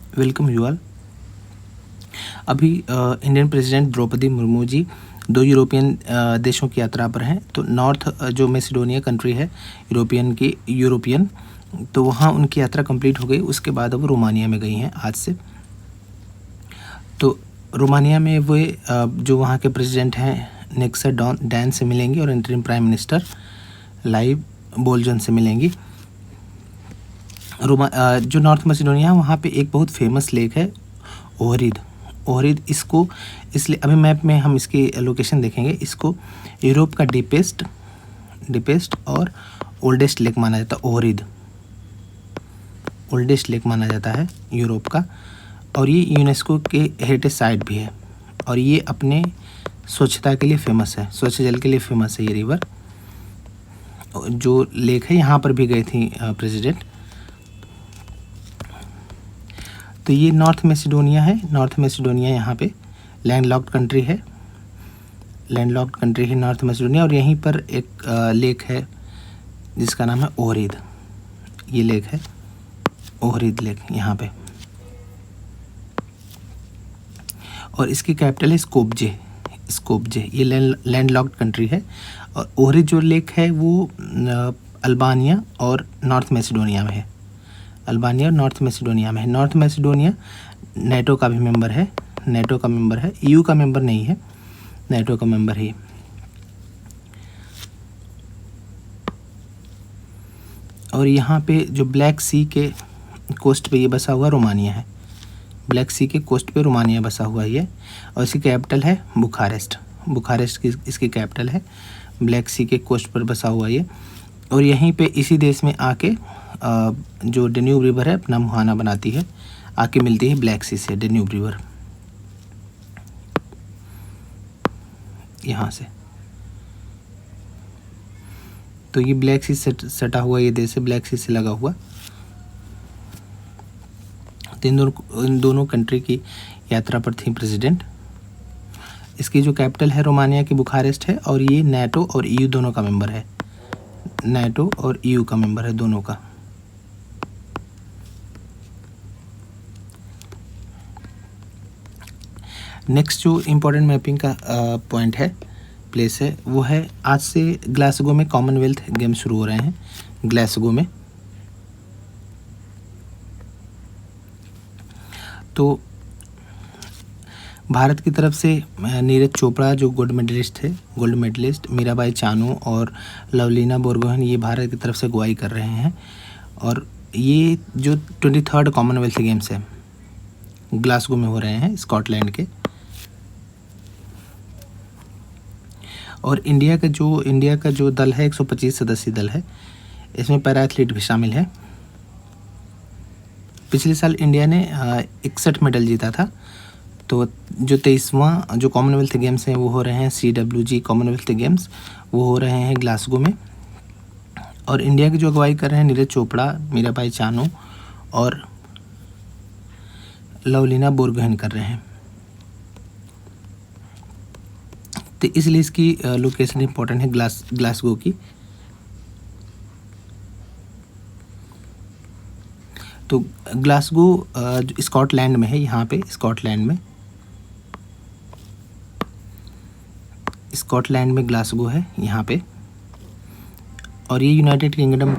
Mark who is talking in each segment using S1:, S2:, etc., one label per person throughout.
S1: Welcome you all. अभी Indian president Draupadi Murmu ji 2 European देशों की यात्रा पर हैं। तो नॉर्थ जो मैसेडोनिया कंट्री है यूरोपियन, तो वहाँ उनकी यात्रा कंप्लीट हो गई। उसके बाद अब रोमानिया में गई हैं आज से। तो रोमानिया में वे जो वहाँ के प्रेसिडेंट हैं निक्सर डैन से मिलेंगी और इंटरिम प्राइम मिनिस्टर लाइव बोल्जन से मिलेंगी। जो नॉर्थ मैसेडोनिया है वहाँ पे एक बहुत फेमस लेक है ओहरिद। इसको इसलिए अभी मैप में हम इसकी लोकेशन देखेंगे। इसको यूरोप का डीपेस्ट और ओल्डेस्ट लेक माना जाता है। ओल्डेस्ट लेक माना जाता है यूरोप का, और ये यूनेस्को के हेरिटेज साइट भी है। और ये अपने स्वच्छता के लिए फेमस है, स्वच्छ जल के लिए फेमस है ये रिवर। जो लेक है यहाँ पर भी गई थी प्रेसिडेंट। तो ये नॉर्थ मैसेडोनिया है। नॉर्थ मैसेडोनिया यहाँ पे लैंडलॉक्ड कंट्री है नॉर्थ मैसेडोनिया। और यहीं पर एक लेक है जिसका नाम है ओहरिद। ये लेक है ओहरिद लेक यहाँ पे, और इसकी कैपिटल है स्कोपजे। ये लैंडलॉक्ड कंट्री है। और ओहरिद जो लेक है वो अल्बानिया और नॉर्थ मैसेडोनिया में है। नॉर्थ मैसेडोनिया नेटो का भी मेंबर है। ईयू का मेंबर नहीं है, नेटो का मेंबर है। और यहाँ पे जो ब्लैक सी के कोस्ट पे ये बसा हुआ रोमानिया है। ब्लैक सी के कोस्ट पे रोमानिया बसा हुआ है ये। और इसकी कैपिटल है बुखारेस्ट की इसकी कैपिटल है। ब्लैक सी के कोस्ट पर बसा हुआ ये। और यहीं पे इसी देश में आके जो डेन्यूब रिवर है अपना मुहाना बनाती है, आके मिलती है ब्लैक सी से डेन्यूब रिवर यहाँ से। तो ये ब्लैक सी से सटा हुआ ये देश है, ब्लैक सी से लगा हुआ। तो इन दोनों कंट्री की यात्रा पर थी प्रेसिडेंट। इसकी जो कैपिटल है रोमानिया की बुखारेस्ट है। और ये नेटो और ईयू दोनों का मेंबर है। दोनों का। नेक्स्ट जो इम्पोर्टेंट मैपिंग का पॉइंट है, प्लेस है, वो है आज से ग्लासगो में कॉमनवेल्थ गेम शुरू हो रहे हैं। ग्लासगो में तो भारत की तरफ से नीरज चोपड़ा जो गोल्ड मेडलिस्ट, मीराबाई चानू और लवलीना बोरगोहेन ये भारत की तरफ से अगुवाई कर रहे हैं। और ये जो 23rd कॉमनवेल्थ गेम्स है ग्लासगो में हो रहे हैं स्कॉटलैंड के। और इंडिया का जो दल है 125 सदस्यीय दल है। इसमें पैरा एथलीट भी शामिल है। पिछले साल इंडिया ने 61 मेडल जीता था। तो जो 23वां जो कॉमनवेल्थ गेम्स हैं वो हो रहे हैं CWG कॉमनवेल्थ गेम्स, वो हो रहे हैं ग्लासगो में। और इंडिया की जो अगुवाई कर रहे हैं नीरज चोपड़ा, मीराबाई चानू और लवलीना बोरगोहेन कर रहे हैं। तो इसलिए इसकी लोकेशन इंपॉर्टेंट है ग्लासगो की। तो ग्लासगो स्कॉटलैंड में है। यहाँ पे स्कॉटलैंड में ग्लासगो है यहाँ पे। और ये यूनाइटेड किंगडम में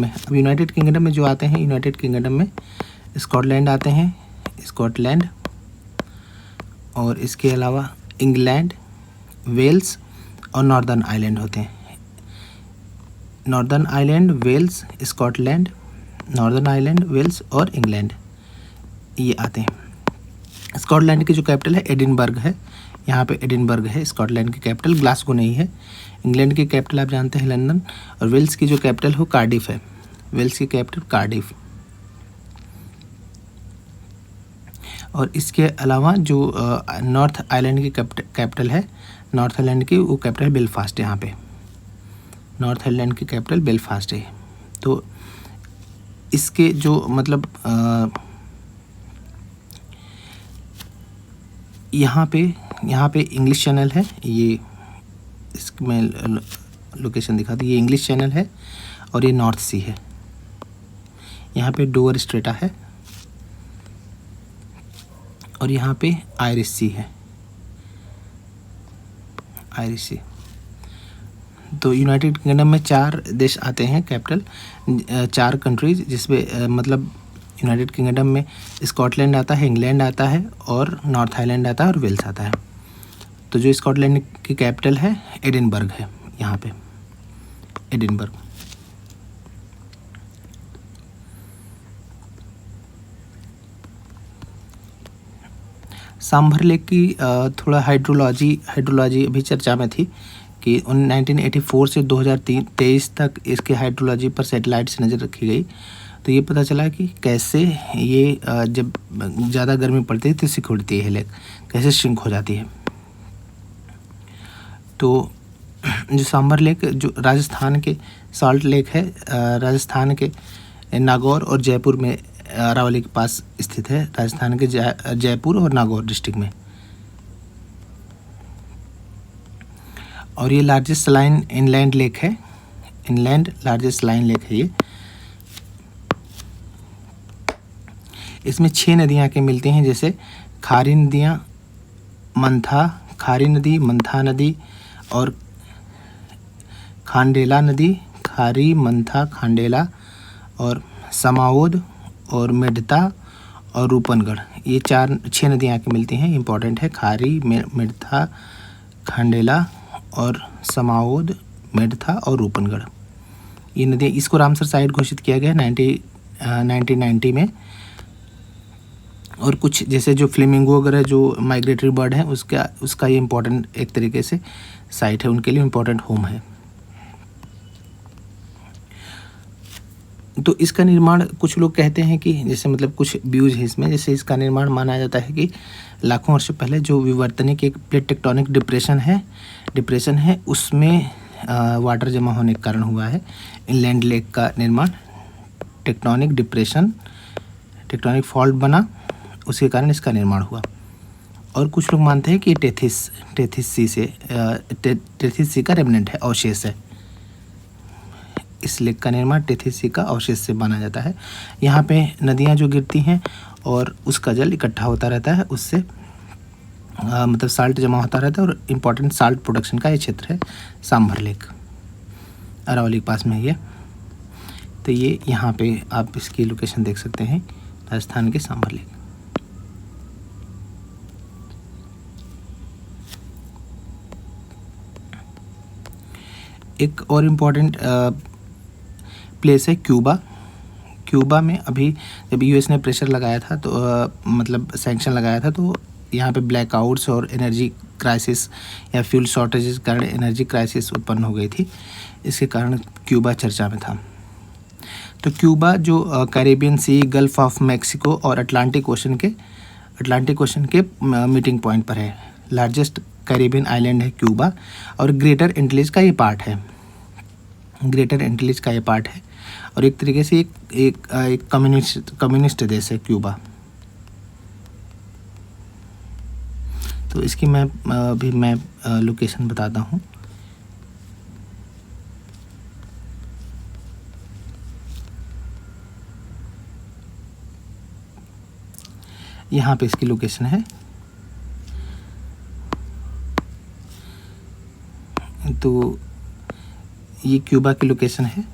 S1: है। अब यूनाइटेड किंगडम में जो आते हैं, यूनाइटेड किंगडम में स्कॉटलैंड आते हैं, और इसके अलावा इंग्लैंड, वेल्स और नॉर्दर्न आयरलैंड होते हैं। Northern Ireland, Wales, Scotland, Northern Ireland, Wales और इंग्लैंड ये आते हैं। स्कॉटलैंड की जो कैपिटल है एडिनबर्ग है। यहाँ पे एडिनबर्ग है स्कॉटलैंड की कैपिटल, ग्लासगो नहीं है। इंग्लैंड की कैपिटल आप जानते हैं लंदन। और वेल्स की जो कैपिटल हो कार्डिफ है। और इसके अलावा जो नॉर्थ आयरलैंड की कैपिटल है, नॉर्थ आयरलैंड की वो कैपिटल बेलफास्ट है। यहाँ पे नॉर्थ आयरलैंड की कैपिटल बेलफास्ट है। तो इसके जो मतलब यहाँ पे इंग्लिश चैनल है। ये इसमें लोकेशन दिखा दी। ये इंग्लिश चैनल है और ये नॉर्थ सी है। यहाँ पे डोवर स्ट्रेटा है। और यहाँ पे आयरिश सी है, आयरिश सी। तो यूनाइटेड किंगडम में 4 देश आते हैं कैपिटल, 4 कंट्रीज, जिसमें मतलब यूनाइटेड किंगडम में स्कॉटलैंड आता है, इंग्लैंड आता है और नॉर्थ आयरलैंड आता है और वेल्स आता है। तो जो स्कॉटलैंड की कैपिटल है एडिनबर्ग है, यहाँ पे एडिनबर्ग। सांभर लेक की थोड़ा हाइड्रोलॉजी अभी चर्चा में थी कि 1984 से 2023 तक इसके हाइड्रोलॉजी पर सैटेलाइट से नज़र रखी गई। तो ये पता चला कि कैसे ये जब ज़्यादा गर्मी पड़ती है तो सिकुड़ती है लेक, कैसे श्रिंक हो जाती है। तो जो सांभर लेक जो राजस्थान के सॉल्ट लेक है, राजस्थान के नागौर और जयपुर में अरावली के पास स्थित है, राजस्थान के जयपुर और नागौर डिस्ट्रिक्ट में। और ये लार्जेस्ट सलाइन इनलैंड लेक है, इनलैंड लार्जेस्ट सलाइन लेक है ये। इसमें 6 नदियाँ के मिलती हैं, जैसे खारी नदियाँ, खारी नदी, मंथा नदी और खांडेला नदी, खारी, मंथा, खांडेला और समाओद और मेडता और रूपनगढ़, ये 6 नदियाँ की मिलती हैं। इम्पॉर्टेंट है, खारी, मेडता, खांडेला और समाओद, मेडता और रूपनगढ़, ये नदियाँ। इसको रामसर साइट घोषित किया गया 1990 में। और कुछ जैसे जो फ्लेमिंगो वगैरह जो माइग्रेटरी बर्ड हैं उसका ये इम्पोर्टेंट एक तरीके से साइट है, उनके लिए इम्पोर्टेंट होम है। तो इसका निर्माण कुछ लोग कहते हैं कि जैसे मतलब कुछ व्यूज़ है इसमें, जैसे इसका निर्माण माना जाता है कि लाखों वर्ष पहले जो विवर्तनिक एक प्लेट टेक्टोनिक डिप्रेशन है उसमें वाटर जमा होने के कारण हुआ है इनलैंड लेक का निर्माण। टेक्टोनिक फॉल्ट बना, उसके कारण इसका निर्माण हुआ। और कुछ लोग मानते हैं कि टेथिस सी का रेमनेंट है, अवशेष है। इस लेक का निर्माण टेथिस सी का अवशेष से माना जाता है। यहाँ पे नदियाँ जो गिरती हैं और उसका जल इकट्ठा होता रहता है, उससे मतलब साल्ट जमा होता रहता है और इम्पॉर्टेंट साल्ट प्रोडक्शन का ये क्षेत्र है सांभर लेक, अरावली के पास में ही है। तो ये यहाँ पे आप इसकी लोकेशन देख सकते हैं, राजस्थान के सांभर लेक। एक और इम्पॉर्टेंट प्लेस है क्यूबा में। अभी जब यूएस ने प्रेशर लगाया था तो मतलब सैंक्शन लगाया था, तो यहाँ पे ब्लैकआउट्स और एनर्जी क्राइसिस या फ्यूल शॉर्टेजेस के कारण एनर्जी क्राइसिस उत्पन्न हो गई थी, इसके कारण क्यूबा चर्चा में था। तो क्यूबा जो Caribbean Sea, Gulf of Mexico और अटलांटिक ओशन के मीटिंग पॉइंट पर है। लार्जेस्ट कैरेबियन आइलैंड है क्यूबा और ग्रेटर एंटिलीज का ये पार्ट है। और एक तरीके से एक कम्युनिस्ट देश है क्यूबा। तो इसकी मैं लोकेशन बताता हूँ। यहाँ पे इसकी लोकेशन है। तो ये क्यूबा की लोकेशन है।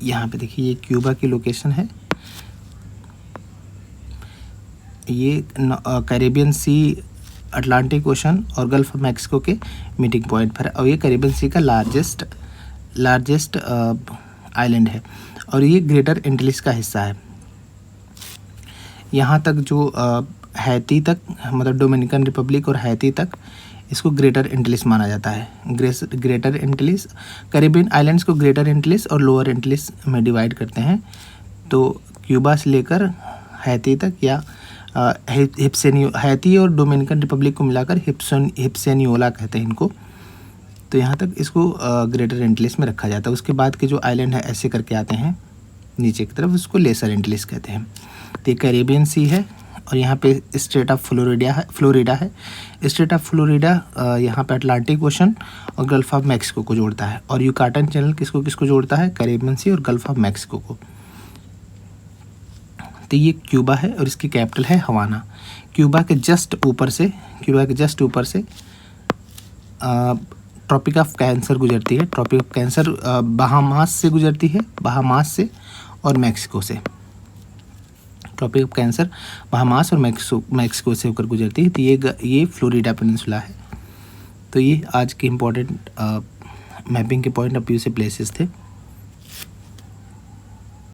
S1: यहाँ पे देखिए, ये क्यूबा की लोकेशन है। ये कैरेबियन सी, अटलांटिक ओशन और गल्फ ऑफ मैक्सिको के मीटिंग पॉइंट पर है। और ये कैरेबियन सी का लार्जेस्ट आइलैंड है और ये ग्रेटर एंटिलीज का हिस्सा है। यहाँ तक जो हैती तक, मतलब डोमिनिकन रिपब्लिक और हैती तक, इसको ग्रेटर एंटिलीज माना जाता है। ग्रेटर एंटिलीज, कैरेबियन आइलैंड्स को ग्रेटर एंटिलीज और लोअर एंटिलीज में डिवाइड करते हैं। तो क्यूबा से लेकर हैती तक, या हैती और डोमिनिकन रिपब्लिक को मिलाकर हिप्सेनियोला कहते हैं इनको। तो यहाँ तक इसको ग्रेटर एंटिलीज में रखा जाता है। उसके बाद के जो आइलैंड है ऐसे करके आते हैं नीचे की तरफ, उसको लेसर एंटिलीज कहते हैं। तो ये कैरेबियन सी है और यहाँ पे स्टेट ऑफ फ्लोरिडा है। स्टेट ऑफ फ्लोरिडा यहाँ पे अटलांटिक ओशन और गल्फ ऑफ मैक्सिको को जोड़ता है। और युकाटन चैनल किसको किसको जोड़ता है? कैरेबियन सी और गल्फ ऑफ मैक्सिको को। तो ये क्यूबा है और इसकी कैपिटल है हवाना। क्यूबा के जस्ट ऊपर से ट्रॉपिक ऑफ कैंसर गुजरती है। ट्रॉपिक ऑफ कैंसर बहामास से गुजरती है, बहामास से और मैक्सिको से। ट्रॉपिक ऑफ कैंसर बहामास और मैक्सिको से होकर गुजरती है। तो ये फ्लोरिडा पेनिनसुला है। तो ये आज के इम्पोर्टेंट मैपिंग के पॉइंट ऑफ व्यू से प्लेसेस थे।